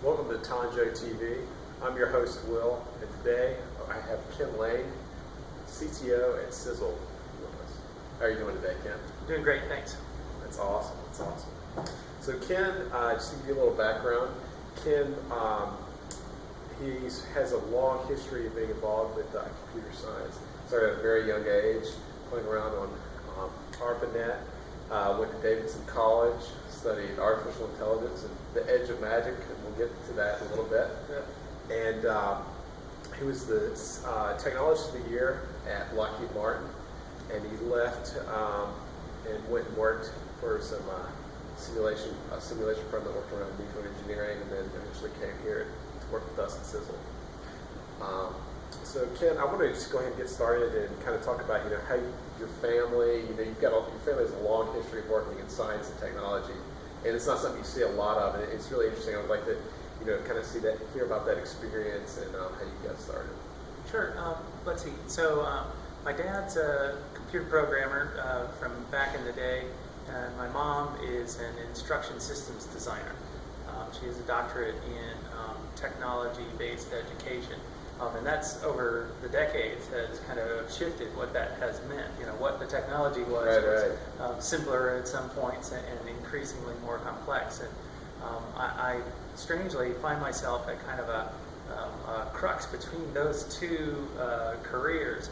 Welcome to Tanjo TV. I'm your host, Will, and today I have Ken Lane, CTO at Sizzle, with us. How are you doing today, Ken? Doing great, thanks. That's awesome. That's awesome. So Ken, just to give you a little background, Ken, he has a long history of being involved with computer science. Started at a very young age, playing around on ARPANET, went to Davidson College, studied artificial intelligence and the edge of magic, and we'll get to that in a little bit. Yeah. And he was the Technologist of the Year at Lockheed Martin, and he left and went and worked for some simulation firm that worked around nuclear engineering, and then eventually came here to work with us at Sizzle. So Ken, I want to just go ahead and get started and kind of talk about how your family, your family has a long history of working in science and technology, and it's not something you see a lot of, and it's really interesting. I would like to kind of hear about that experience and how you got started. Sure. Let's see. So my dad's a computer programmer from back in the day, and my mom is an instruction systems designer. She has a doctorate in technology-based education. And that's over the decades has kind of shifted what that has meant. What the technology was simpler at some points and increasingly more complex. And I strangely find myself at kind of a crux between those two careers.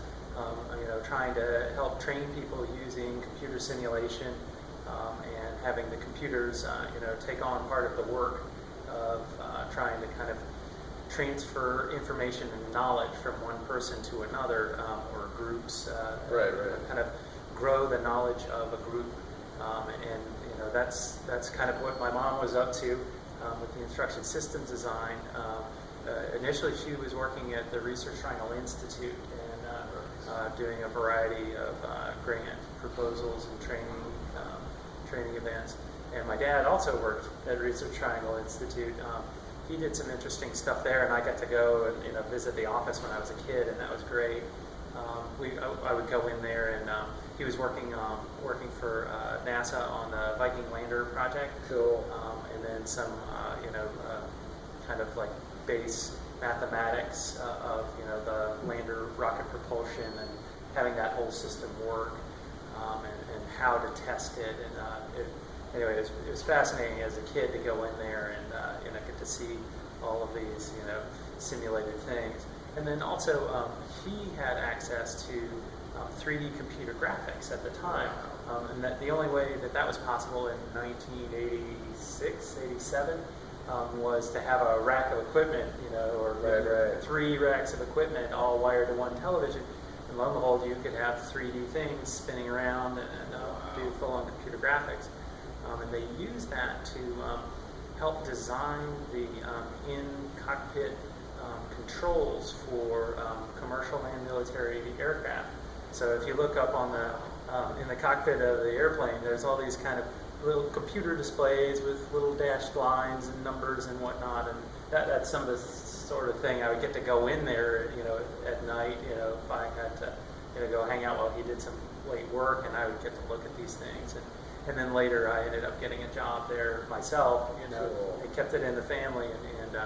Trying to help train people using computer simulation and having the computers, take on part of the work of trying to kind of transfer information and knowledge from one person to another, or groups, kind of grow the knowledge of a group, and that's kind of what my mom was up to with the instruction systems design. Initially, she was working at the Research Triangle Institute and doing a variety of grant proposals and training events. And my dad also worked at Research Triangle Institute. He did some interesting stuff there, and I got to go and visit the office when I was a kid, and that was great. I would go in there, and he was working for NASA on the Viking lander project. Cool. And then some kind of like base mathematics of the lander rocket propulsion and having that whole system work, and how to test it. And anyway, it was fascinating as a kid to go in there and get to see all of these simulated things. And then also he had access to 3D computer graphics at the time, and that the only way that was possible in 1986, 87 was to have a rack of equipment, or 3 racks of equipment all wired to one television. And lo and behold, you could have 3D things spinning around and do full-on computer graphics. And they use that to help design the in-cockpit controls for commercial and military aircraft. So if you look up on in the cockpit of the airplane, there's all these kind of little computer displays with little dashed lines and numbers and whatnot, and that's some of the sort of thing I would get to go in there, at night, if I got to, go hang out while he did some late work, and I would get to look at these things. And then later I ended up getting a job there myself. Cool. I kept it in the family, and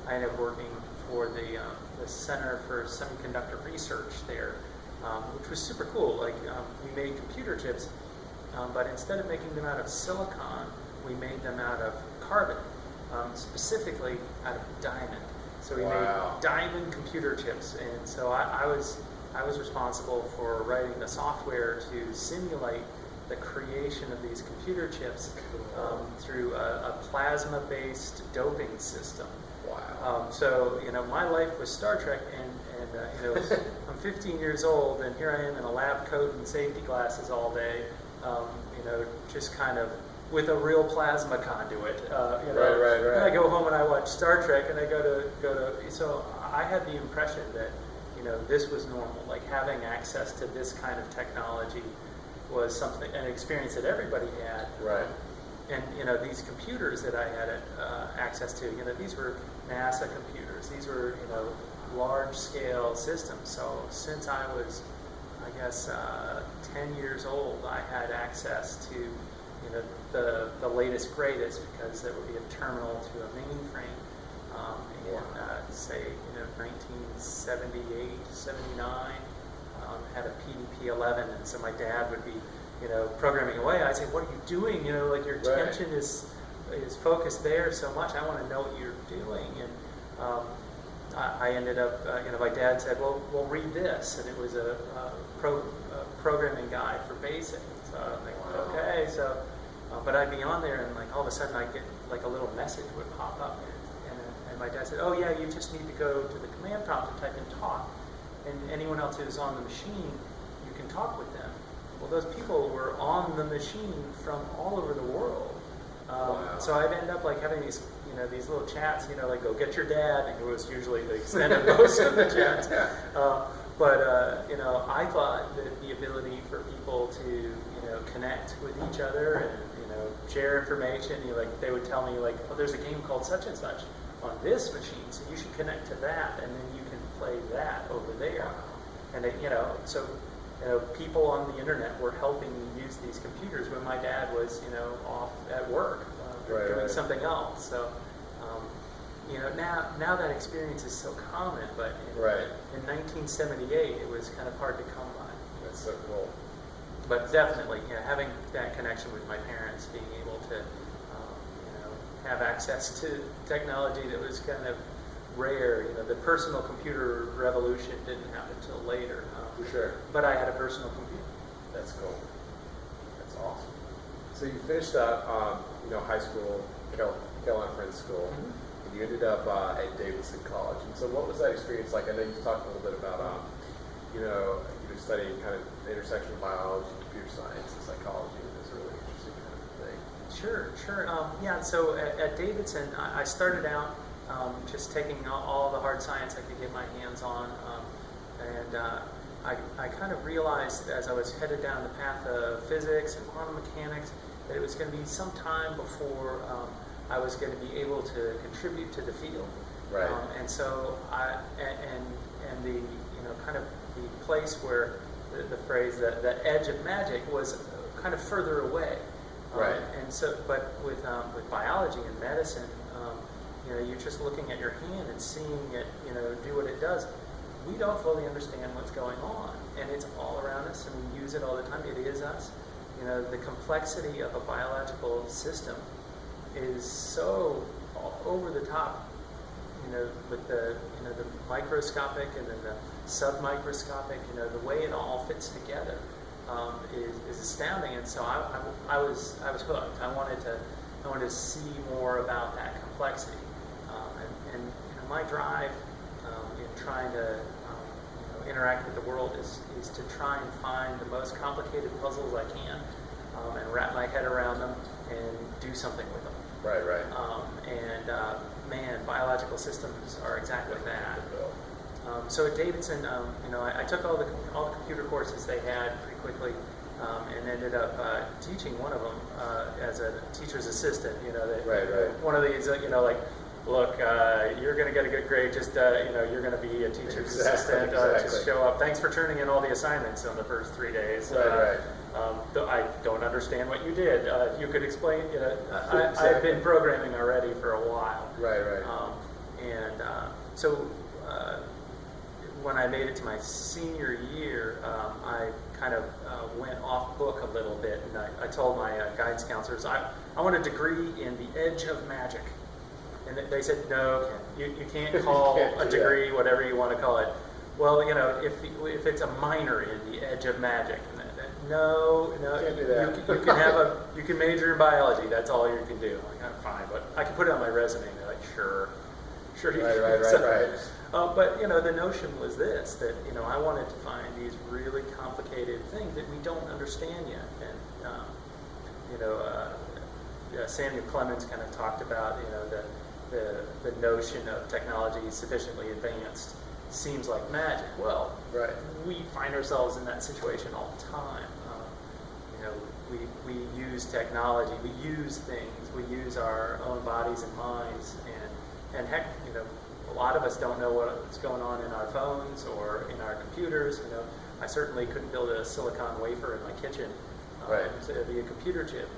I ended up working for the Center for Semiconductor Research there, which was super cool. Like we made computer chips, but instead of making them out of silicon, we made them out of carbon, specifically out of diamond. So we made diamond computer chips, and so I was responsible for writing the software to simulate the creation of these computer chips through a plasma-based doping system. Wow. So my life was Star Trek, and I'm 15 years old, and here I am in a lab coat and safety glasses all day, just kind of with a real plasma conduit. Right. And I go home and I watch Star Trek, and I go to. So I had the impression that this was normal, like having access to this kind of technology was something, an experience that everybody had. Right. And these computers that I had access to, these were NASA computers. These were large-scale systems. So since I was, I guess, 10 years old, I had access to the latest greatest, because there would be a terminal to a mainframe. 1978, 79. Had a PDP-11, and so my dad would be, programming away. I'd say, "What are you doing? Like your attention is focused there so much. I want to know what you're doing." And I ended up, my dad said, "Well, read this," and it was a programming guide for basic. So I'm like, okay, so, but I'd be on there, and like all of a sudden I'd get like a little message would pop up, and my dad said, "Oh yeah, you just need to go to the command prompt and type in talk, and anyone else who's on the machine, you can talk with them." Well, those people were on the machine from all over the world. So I'd end up like having these, these little chats, like "Go get your dad," and it was usually the extended most of the chats. But I thought that the ability for people to, connect with each other and, share information, they would tell me like, "Oh, there's a game called such and such on this machine, so you should connect to that, and then you can play that over there." And they, so people on the internet were helping me use these computers when my dad was, off at work doing something else. So, now that experience is so common, but in 1978, it was kind of hard to come by. That's so cool. But definitely, having that connection with my parents, being able to, have access to technology that was kind of rare. The personal computer revolution didn't happen until later. For sure. But I had a personal computer. That's cool. That's awesome. So you finished up, high school, Carolina Friends School, and you ended up at Davidson College. And so what was that experience like? I know you've talked a little bit about, you were studying kind of the intersection of biology, computer science, and psychology, and this really interesting kind of thing. Sure. So at Davidson, I started out just taking all the hard science I could get my hands on, and I kind of realized as I was headed down the path of physics and quantum mechanics that it was going to be some time before I was going to be able to contribute to the field. Right. And so and the kind of the place where the phrase the edge of magic was kind of further away. Right. And so, but with biology and medicine, you're just looking at your hand and seeing it, do what it does. We don't fully understand what's going on, and it's all around us, and we use it all the time. It is us. The complexity of a biological system is so over the top. With the the microscopic and then the submicroscopic. The way it all fits together is astounding. And so I was hooked. I wanted to see more about that complexity. And my drive in trying to interact with the world is to try and find the most complicated puzzles I can and wrap my head around them and do something with them. Right. Man, biological systems are exactly that. So at Davidson, I took all the computer courses they had pretty quickly, and ended up teaching one of them as a teacher's assistant. One of these, like, look, you're going to get a good grade. Just you're going to be a teacher's assistant. Just show up. Thanks for turning in all the assignments on the first 3 days. I don't understand what you did. If you could explain, I've been programming already for a while. Right. So when I made it to my senior year, I kind of went off book a little bit, and I told my guidance counselors I want a degree in the edge of magic. And they said, no, you can't call a degree whatever you want to call it. Well, if it's a minor in the edge of magic, no, can't do that. you can major in biology. That's all you can do. I'm like, I'm fine, but I can put it on my resume. And they're like, sure. You can. Right. But the notion was this, that I wanted to find these really complicated things that we don't understand yet, and Samuel Clemens kind of talked about the notion of technology sufficiently advanced seems like magic. Well, we find ourselves in that situation all the time. We use technology, we use things, we use our own bodies and minds, and heck, a lot of us don't know what's going on in our phones or in our computers. I certainly couldn't build a silicon wafer in my kitchen. So it'd be a computer chip.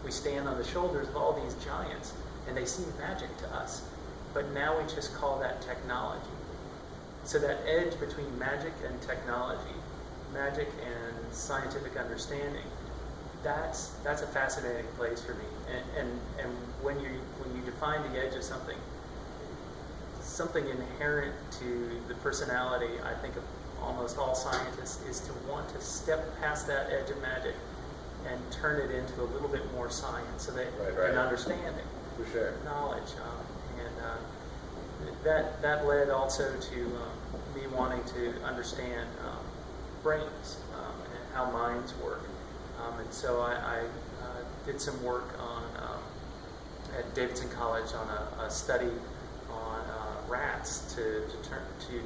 We stand on the shoulders of all these giants, and they seem magic to us. But now we just call that technology. so that edge between magic and technology, magic and scientific understanding, that's a fascinating place for me. And when you define the edge of something inherent to the personality, I think, of almost all scientists is to want to step past that edge of magic and turn it into a little bit more science, so that an understanding, for sure, knowledge, that led also to me wanting to understand brains and how minds work, and so I did some work on at Davidson College on a study on rats to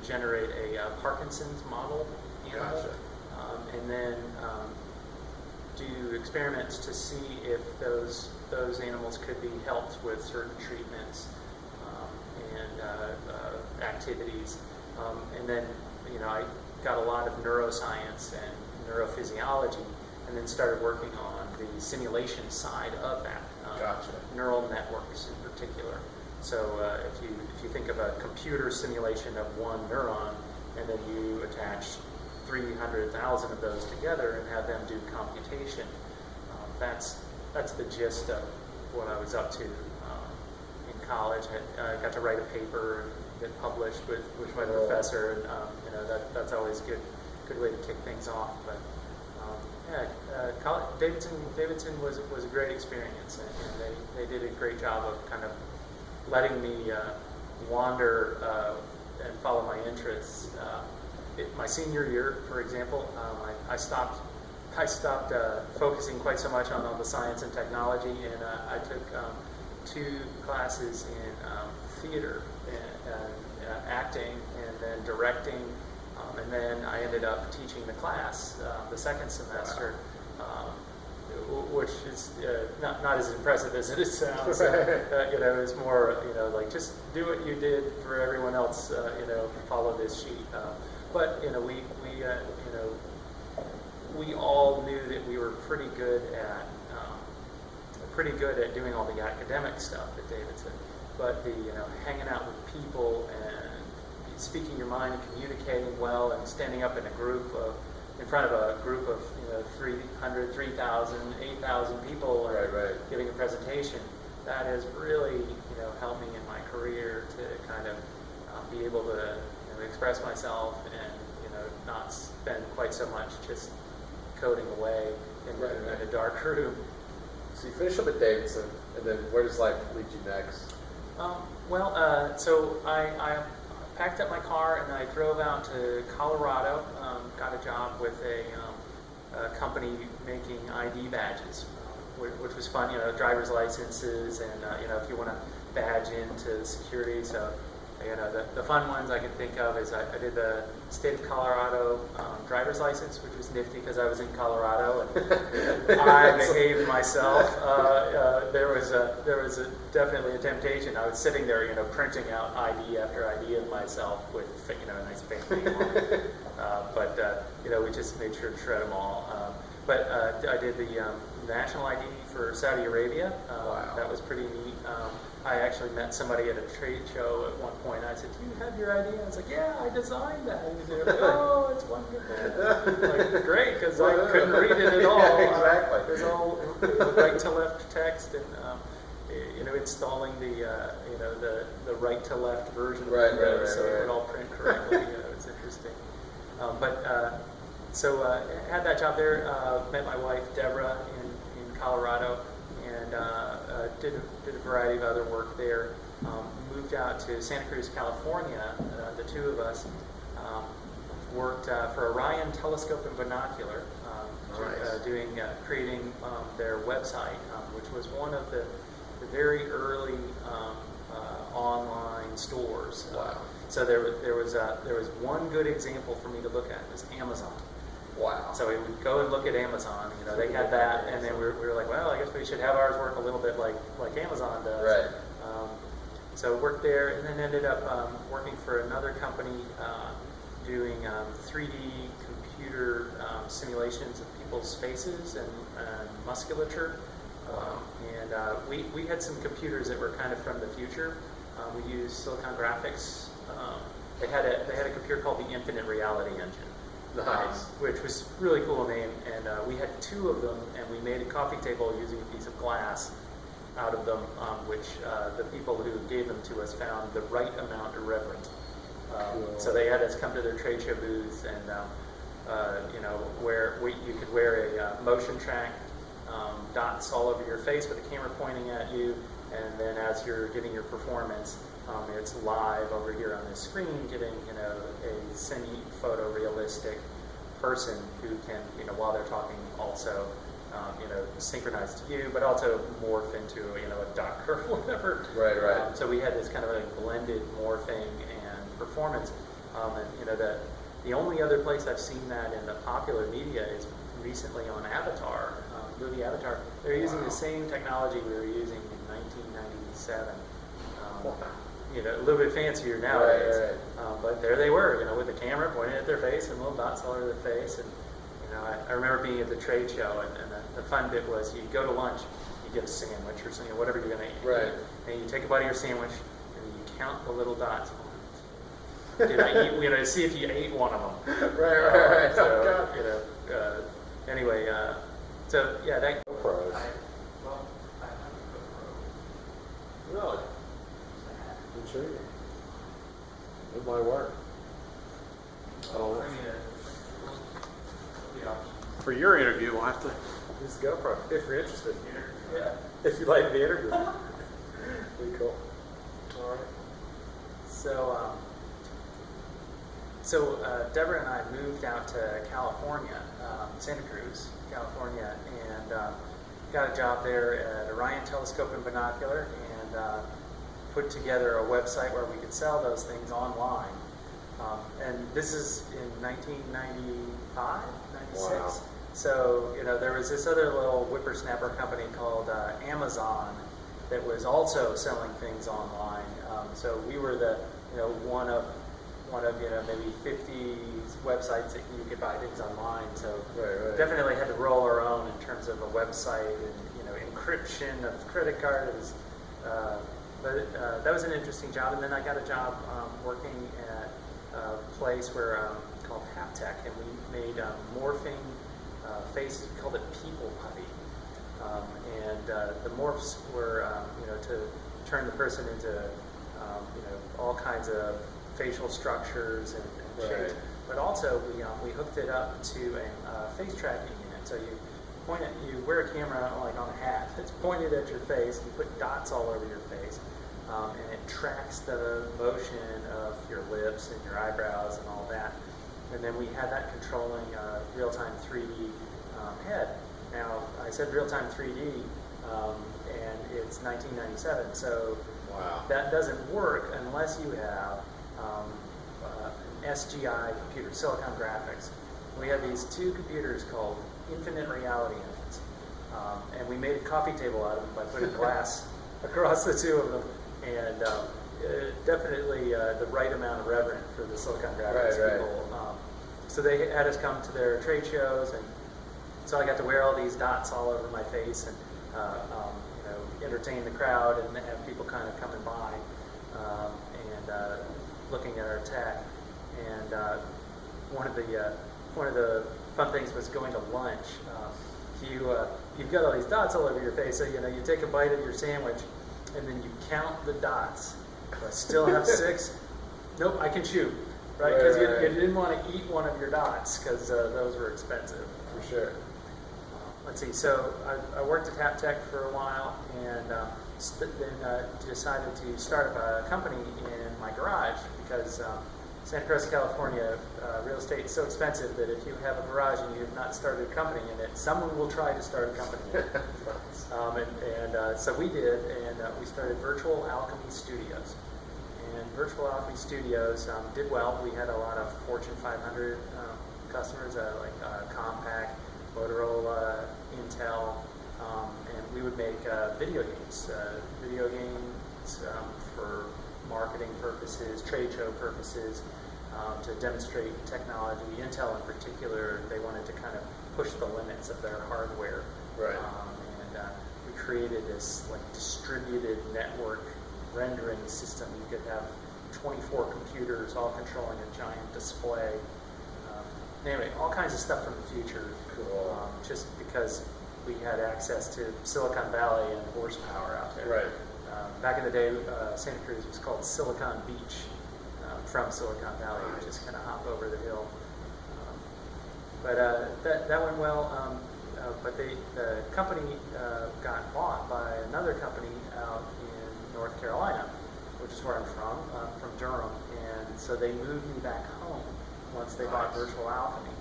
generate a Parkinson's model animal, gotcha. And then do experiments to see if those animals could be helped with certain treatments and activities, and then I got a lot of neuroscience and neurophysiology, and then started working on the simulation side of that. Gotcha. Neural networks in particular. So if you think of a computer simulation of one neuron, and then you attach 300,000 of those together and have them do computation, that's the gist of what I was up to in college. I got to write a paper and get published with my professor, and that's always a good way to kick things off. But Davidson was a great experience, and they did a great job of kind of letting me wander and follow my interests. My senior year, for example, I stopped focusing quite so much on all the science and technology, and I took 2 classes in theater and acting, and then directing, and then I ended up teaching the class the second semester. Wow. Which is not as impressive as it sounds. It's more, like, just do what you did for everyone else. Follow this sheet. But we all knew that we were pretty good at doing all the academic stuff at Davidson. But the hanging out with people and speaking your mind and communicating well and standing up in front of a group of 300, 3,000, 8,000 people giving a presentation, that has really helped me in my career to kind of be able to express myself and not spend quite so much just coding away in a dark room. So you finish up at Davidson, and then where does life lead you next? So I packed up my car and I drove out to Colorado. Got a job with a company making ID badges, which was fun. Driver's licenses, and if you want to badge into security. So the fun ones I can think of is I did the state of Colorado driver's license, which was nifty because I was in Colorado and I behaved myself. There was definitely a temptation. I was sitting there, printing out ID after ID of myself with a nice fake name on it. But we just made sure to shred them all. But I did the national ID for Saudi Arabia. Wow. That was pretty neat. I actually met somebody at a trade show at one point. I said, "Do you have your ID?" I was like, "Yeah, I designed that." And they were like, "Oh, it's wonderful." Like, great, because I couldn't read it at all. Yeah, exactly. It was all right to left text, and installing the right to left version of Windows, so it would all print correctly. It was interesting. So I had that job there. Met my wife Deborah in Colorado, and did a variety of other work there. Moved out to Santa Cruz, California. The two of us worked for Orion Telescope and Binocular, creating their website, which was one of the very early online stores. Wow. So there was one good example for me to look at. It was Amazon. Wow. So we would go and look at Amazon. You know, they had that, and then we were like, well, I guess we should have ours work a little bit like Amazon does. Right. So worked there, and then ended up working for another company doing 3D computer simulations of people's faces and musculature. We had some computers that were kind of from the future. We used Silicon Graphics they had a computer called the Infinite Reality Engine. Nice. Which was a really cool name, and we had 2 of them, and we made a coffee table using a piece of glass out of them, which the people who gave them to us found the right amount irreverent. Cool. So they had us come to their trade show booth, and you know, where you could wear a motion track, dots all over your face with a camera pointing at you, and then as you're giving your performance, it's live over here on the screen, giving, you know, a semi-photorealistic person who can, you know, while they're talking, also, you know, synchronize to you, but also morph into, you know, a duck or whatever. Right, right. So we had this kind of like blended morphing and performance, and you know, the only other place I've seen that in the popular media is recently on Avatar, movie Avatar. They're using the same technology we were using in 1997. You know, a little bit fancier nowadays, Right. But there they were, you know, with the camera pointing at their face and little dots all over their face. And you know, I remember being at the trade show, and the fun bit was you go to lunch, you get a sandwich or something, whatever you're going to eat, Right. and you take a bite of your sandwich, and you count the little dots. Did I eat? You know, to see if you ate one of them. Right. So, Oh, God. you know, anyway, so yeah, that. GoPros. I have a GoPro. Really? Intriguing. It might work. I don't know. For your interview, we'll have to use the GoPro if you're interested. Yeah. If you like the interview. Pretty cool. All right. So Deborah and I moved out to California, Santa Cruz, California, and got a job there at Orion Telescope and Binocular, and put together a website where we could sell those things online. And this is in 1995, 96. Wow. So, you know, there was this other little whippersnapper company called Amazon that was also selling things online. So we were the, you know, one of you know, maybe 50 websites that you could buy things online. So Right. definitely had to roll our own in terms of a website and, you know, encryption of the credit card. It was, but that was an interesting job. And then I got a job working at a place where called Haptech, and we made morphing faces. We called it People Putty. And the morphs were, you know, to turn the person into, you know, all kinds of facial structures and shapes. Right. But also we hooked it up to a face tracking unit. So you wear a camera like on a hat. It's pointed at your face. You put dots all over your face, and it tracks the motion of your lips and your eyebrows and all that. And then we had that controlling real-time 3D head. Now I said real-time 3D, and it's 1997. So Wow. that doesn't work unless you have an SGI computer, Silicon Graphics. We had these 2 computers called Infinite Reality Engines, and we made a coffee table out of them by putting glass across the 2 of them, and definitely the right amount of reverent for the Silicon Graphics Right. people. So they had us come to their trade shows, and so I got to wear all these dots all over my face and you know, entertain the crowd and have people kind of coming by and looking at our tech. And one of the fun things was going to lunch. You've got all these dots all over your face, so you know, you take a bite of your sandwich and then you count the dots. Do I still have 6? Nope, I can chew, right? Because you didn't want to eat one of your dots because those were expensive. For sure. Let's see, so I worked at Haptech for a while, and then decided to start up a company in my garage because Santa Cruz, California, real estate is so expensive that if you have a garage and you have not started a company in it, someone will try to start a company in it. So we did, and we started Virtual Alchemy Studios. And Virtual Alchemy Studios did well. We had a lot of Fortune 500 customers like Compaq, Motorola, Intel, and we would make video games for marketing purposes, trade show purposes, to demonstrate technology. Intel in particular, they wanted to kind of push the limits of their hardware. Right. And we created this like distributed network rendering system. You could have 24 computers all controlling a giant display. Anyway, all kinds of stuff from the future. Cool. Just because we had access to Silicon Valley and horsepower out there. Right. Back in the day, Santa Cruz was called Silicon Beach. From Silicon Valley, you just kind of hop over the hill. But that went well. But the company got bought by another company out in North Carolina, which is where I'm from Durham. And so they moved me back home once they bought Virtual Alchemy.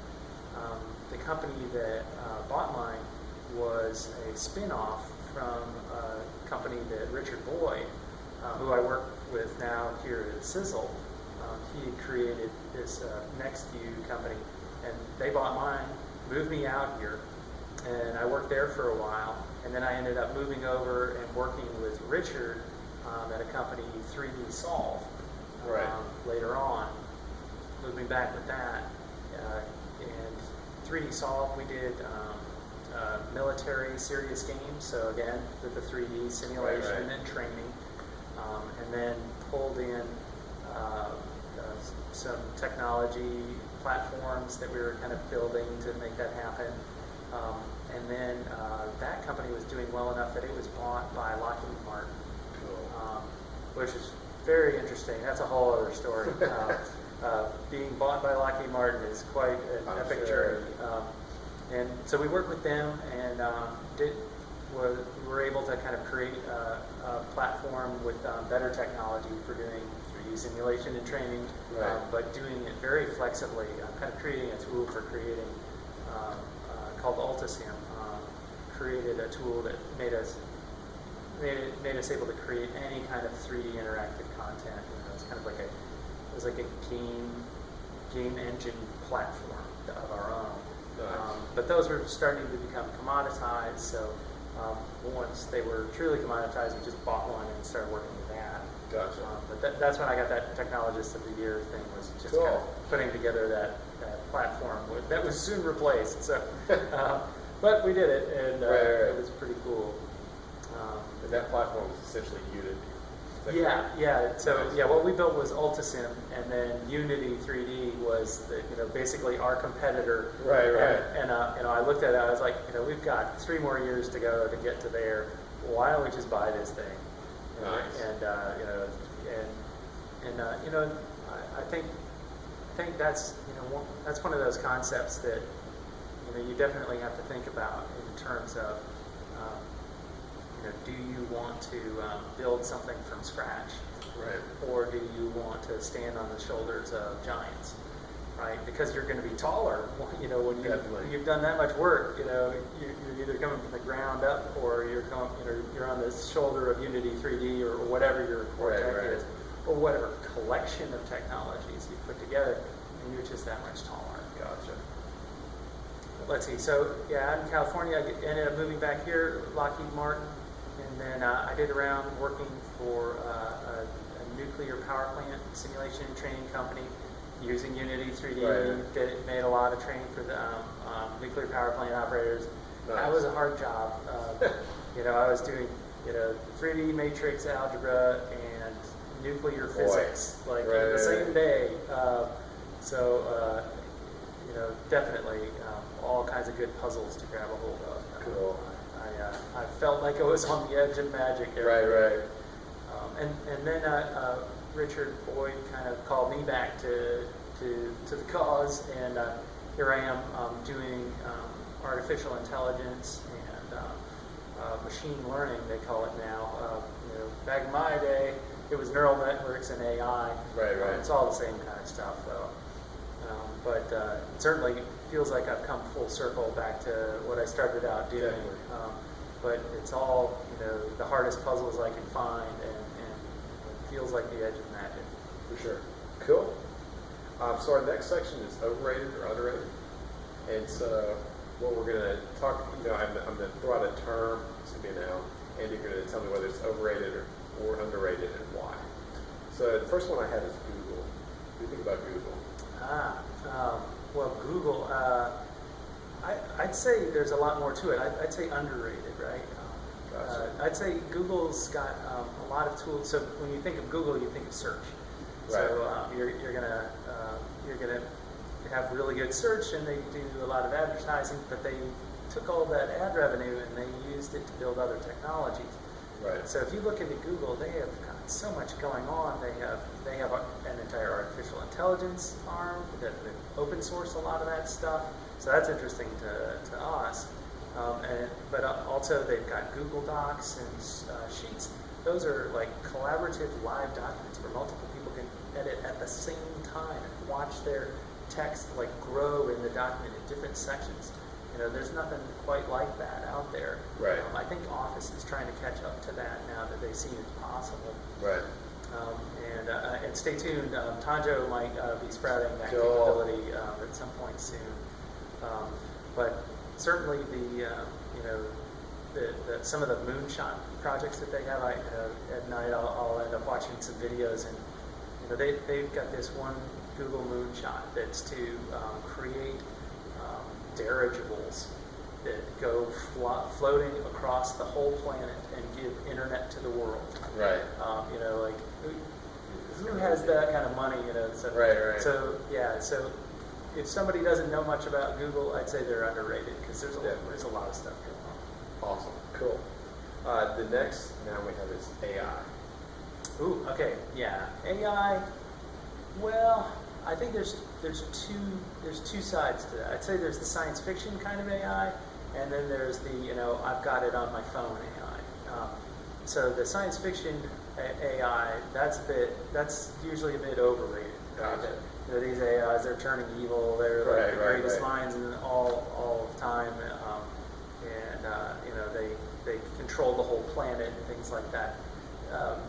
The company that bought mine was a spin-off from a company that Richard Boyd, who I work with now here at Sizzle, he had created this NextView company, and they bought mine, moved me out here, and I worked there for a while, and then I ended up moving over and working with Richard at a company, 3D Solve, later on. Moved me back with that, and 3D Solve, we did military serious games, so again, with the 3D simulation and training, and then pulled in some technology platforms that we were kind of building to make that happen. And then that company was doing well enough that it was bought by Lockheed Martin, which is very interesting. That's a whole other story. Being bought by Lockheed Martin is quite an epic journey. And so we worked with them and we were able to kind of create a platform with better technology for doing 3D simulation and training, but doing it very flexibly, kind of creating a tool for creating, called Ultisim, created a tool that made us able to create any kind of 3D interactive content. It's kind of like it was like a game engine platform of our own. But those were starting to become commoditized, so once they were truly commoditized, we just bought one and started working with that. Gotcha. But that's when I got that Technologist of the Year thing, was just kind of putting together that platform that was soon replaced. So, but we did it, and it was pretty cool. And that platform was essentially Unity. Yeah. So what we built was Ultisim, and then Unity 3D was basically our competitor. Right. And I looked at it, I was like, we've got 3 more years to go to get to there. Why don't we just buy this thing? Nice. I think that's that's one of those concepts that you definitely have to think about in terms of do you want to build something from scratch, or do you want to stand on the shoulders of giants, right? Because you're going to be taller, when you've done that much work, you're either coming from the ground up, or you're on the shoulder of Unity 3D or whatever your core tech is, or whatever collection of technologies you put together, and you're just that much taller. Gotcha. Let's see. So out in California, I ended up moving back here, Lockheed Martin. And then I did around working for a nuclear power plant simulation and training company using Unity 3D. Made a lot of training for the nuclear power plant operators. Nice. That was a hard job. I was doing 3D matrix algebra and nuclear physics in the same day. Definitely all kinds of good puzzles to grab a hold of. Cool. I felt like I was on the edge of magic. Right. And then Richard Boyd kind of called me back to the cause, and here I am doing artificial intelligence and machine learning, they call it now. Back in my day, it was neural networks and AI. Right. It's all the same kind of stuff, though. But it certainly feels like I've come full circle back to what I started out doing. But it's all, the hardest puzzles I can find, and it feels like the edge of magic. For sure. Cool. So our next section is overrated or underrated. And so what we're going to talk, I'm going to throw out a term, it's going to be a noun, and you're going to tell me whether it's overrated or underrated and why. So the first one I have is Google. What do you think about Google? Well, Google, I'd say there's a lot more to it. I'd say underrated, right? Gotcha. I'd say Google's got a lot of tools. So when you think of Google, you think of search. So you're gonna have really good search, and they do a lot of advertising, but they took all that ad revenue and they used it to build other technologies. Right. So if you look into Google, they have got so much going on. They have an entire artificial intelligence arm that open source a lot of that stuff. So that's interesting to us. But also they've got Google Docs and Sheets. Those are like collaborative live documents where multiple people can edit at the same time and watch their text like grow in the document in different sections. There's nothing quite like that out there. Right. I think Office is trying to catch up to that now that they see it's possible. Right. And stay tuned. Tanjo might be sprouting that capability at some point soon. But certainly some of the moonshot projects that they have, at night I'll end up watching some videos, and they've got this one Google moonshot that's to create dirigibles that go floating across the whole planet and give internet to the world. Right. Like who has that kind of money? So, right. So yeah. So if somebody doesn't know much about Google, I'd say they're underrated because there's a lot of stuff going on. Awesome. Cool. The next now we have is AI. Ooh. Okay. Yeah. AI. Well, I think there's two sides to that. I'd say there's the science fiction kind of AI, and then there's the I've got it on my phone AI. So the science fiction AI, that's usually a bit overrated. Gotcha. These AIs, they're turning evil. They're like the greatest right. minds in all of time, they control the whole planet and things like that.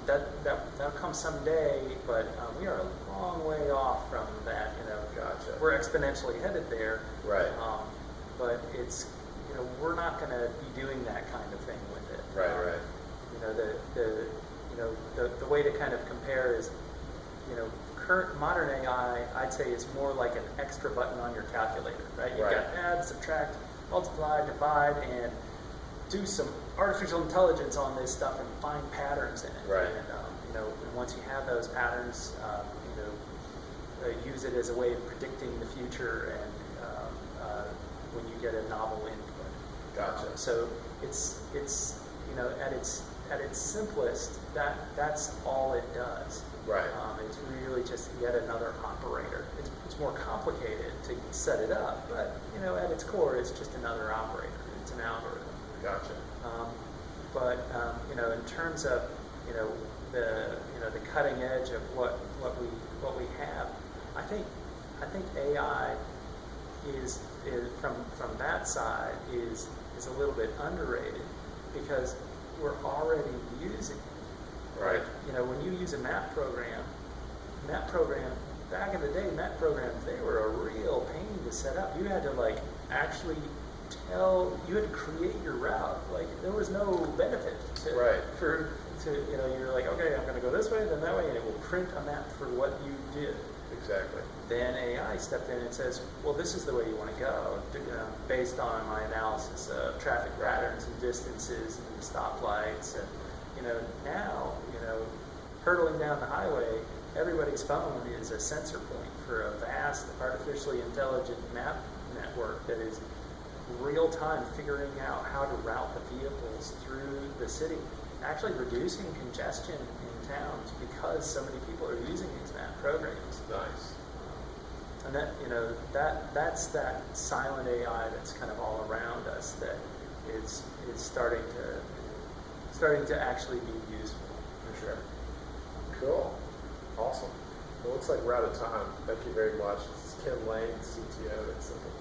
That'll come someday, but we are a long way off from that. Gotcha. We're exponentially headed there. Right. But it's we're not going to be doing that kind of thing with it. Right. The way to kind of compare is current modern AI, I'd say, is more like an extra button on your calculator, right? You've got add, subtract, multiply, divide, and do some artificial intelligence on this stuff and find patterns in it. Right. And once you have those patterns, use it as a way of predicting the future and when you get a novel input. Gotcha. So it's at its simplest, that's all it does. Right. It's really just yet another operator. It's more complicated to set it up, but at its core, it's just another operator. It's an algorithm. Gotcha. But in terms of the cutting edge of what we have, I think AI is from that side is a little bit underrated because we're already using it. Right. When you use a map program, back in the day, map programs, they were a real pain to set up. You had to actually you had to create your route. There was no benefit to you're like, okay, I'm going to go this way, then that way, and it will print a map for what you did. Exactly. Then AI stepped in and says, well, this is the way you want to go, based on my analysis of traffic patterns and distances and stoplights. And now, hurtling down the highway, everybody's phone is a sensor point for a vast artificially intelligent map network that is real time figuring out how to route the vehicles through the city, actually reducing congestion in towns because so many people are using these map programs. Nice. And that's that silent AI that's kind of all around us that is starting to actually be useful. For sure. Cool. Awesome. Well, it looks like we're out of time. Thank you very much. This is Ken Lane, CTO at Simple.